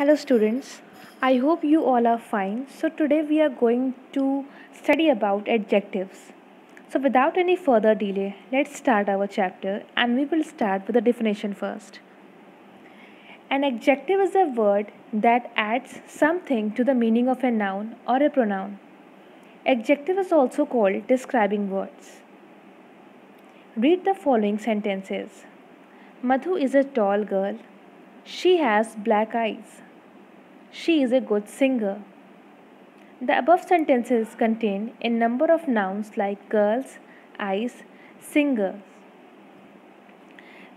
Hello students, I hope you all are fine. So today we are going to study about adjectives. So without any further delay, let's start our chapter and we will start with the definition first. An adjective is a word that adds something to the meaning of a noun or a pronoun. Adjective is also called describing words. Read the following sentences. Madhu is a tall girl. She has black eyes. She is a good singer. The above sentences contain a number of nouns like girls, eyes, singers.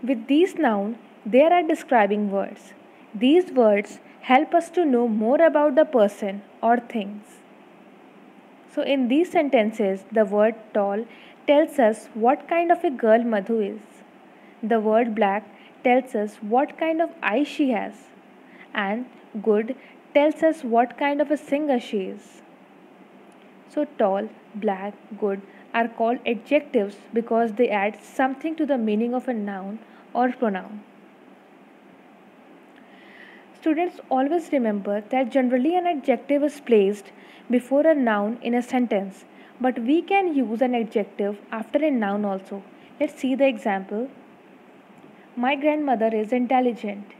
With these nouns, there are describing words. These words help us to know more about the person or things. So, in these sentences, the word tall tells us what kind of a girl Madhu is. The word black tells us what kind of eyes she has. And good tells us what kind of a singer she is. So, tall, black, good are called adjectives because they add something to the meaning of a noun or pronoun. Students always remember that generally an adjective is placed before a noun in a sentence, but we can use an adjective after a noun also. Let's see the example. My grandmother is intelligent.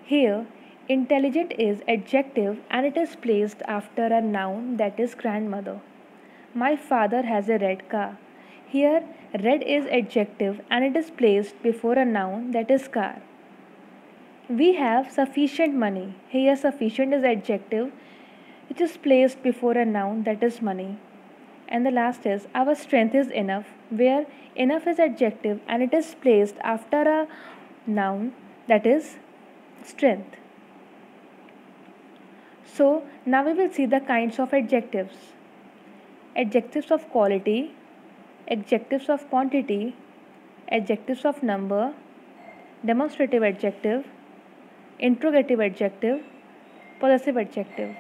Here, intelligent is adjective and it is placed after a noun, that is grandmother. My father has a red car. Here, red is adjective and it is placed before a noun, that is car. We have sufficient money. Here, sufficient is adjective which is placed before a noun, that is money. And the last is our strength is enough, where enough is adjective and it is placed after a noun, that is strength. So, now we will see the kinds of adjectives. Adjectives of quality, adjectives of quantity, adjectives of number, demonstrative adjective, interrogative adjective, possessive adjective.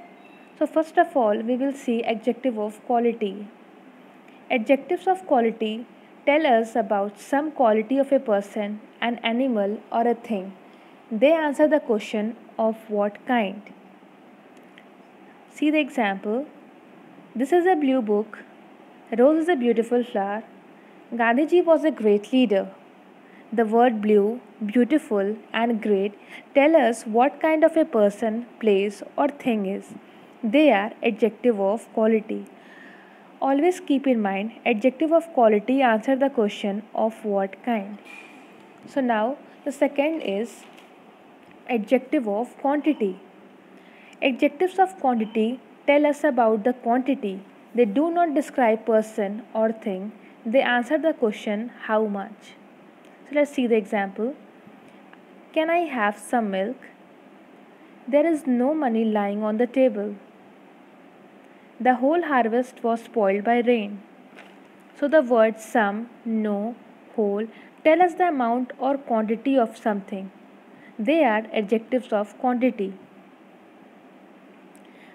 So first of all, we will see adjective of quality. Adjectives of quality tell us about some quality of a person, an animal or a thing. They answer the question of what kind. See the example. This is a blue book. Rose is a beautiful flower. Gandhiji was a great leader. The word blue, beautiful, and great tell us what kind of a person, place, or thing is. They are adjective of quality. Always keep in mind, adjective of quality answer the question of what kind. So now the second is adjective of quantity. Adjectives of quantity tell us about the quantity. They do not describe person or thing. They answer the question how much. So let's see the example. Can I have some milk? There is no money lying on the table. The whole harvest was spoiled by rain. So the words some, no, whole tell us the amount or quantity of something. They are adjectives of quantity.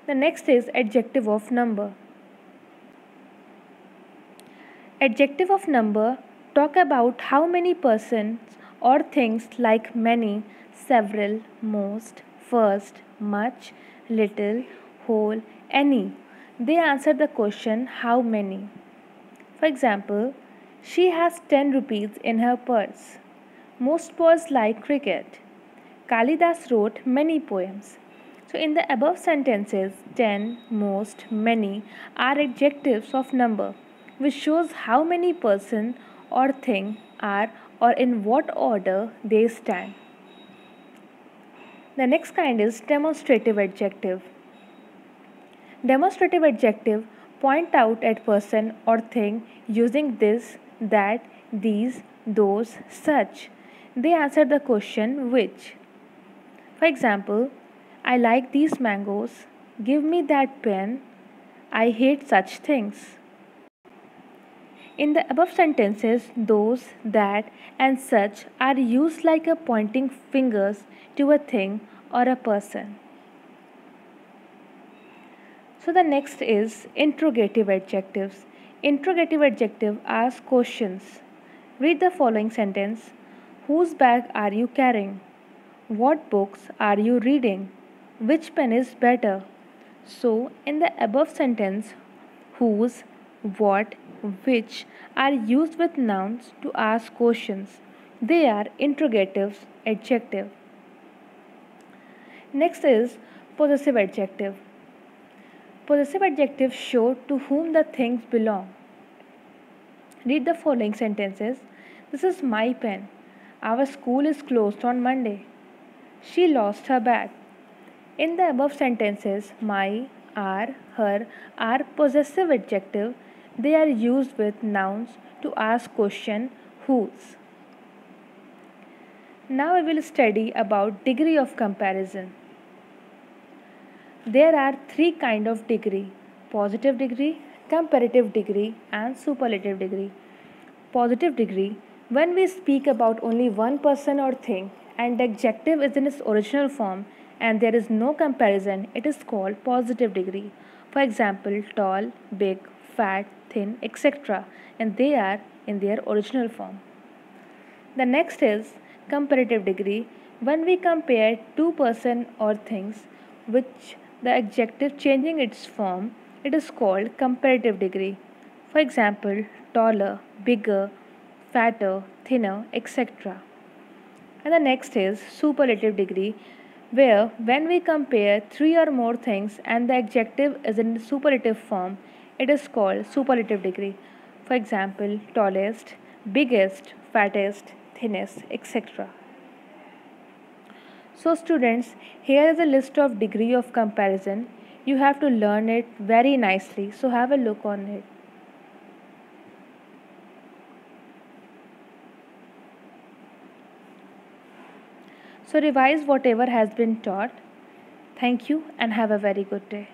The next is adjective of number. Adjective of number talk about how many persons or things like many, several, most, first, much, little, whole, any. They answer the question how many. For example, she has 10 rupees in her purse. Most boys like cricket. Kalidas wrote many poems. So, in the above sentences, 10, most, many are adjectives of number, which shows how many person or thing are or in what order they stand. The next kind is demonstrative adjective. Demonstrative adjective point out at person or thing using this, that, these, those, such. They answer the question which. For example, I like these mangoes. Give me that pen. I hate such things. In the above sentences, those, that, and such are used like a pointing fingers to a thing or a person. So the next is interrogative adjectives. Interrogative adjective ask questions. Read the following sentence. Whose bag are you carrying? What books are you reading? Which pen is better? So, in the above sentence, whose, what, which are used with nouns to ask questions. They are interrogatives, adjective. Next is possessive adjective. Possessive adjectives show to whom the things belong. Read the following sentences. This is my pen. Our school is closed on Monday. She lost her bag. In the above sentences, my, our, her are possessive adjective. They are used with nouns to ask question whose. Now we will study about degree of comparison. There are three kind of degree: positive degree, comparative degree and superlative degree. Positive degree, when we speak about only one person or thing and the adjective is in its original form and there is no comparison, it is called positive degree. For example, tall, big, fat, thin, etc. and they are in their original form. The next is comparative degree, when we compare two person or things which the adjective changing its form, it is called comparative degree. For example, taller, bigger, fatter, thinner, etc. And the next is superlative degree, where when we compare three or more things and the adjective is in superlative form, it is called superlative degree. For example, tallest, biggest, fattest, thinnest, etc. So students, here is a list of degree of comparison. You have to learn it very nicely. So have a look on it. So revise whatever has been taught. Thank you and have a very good day.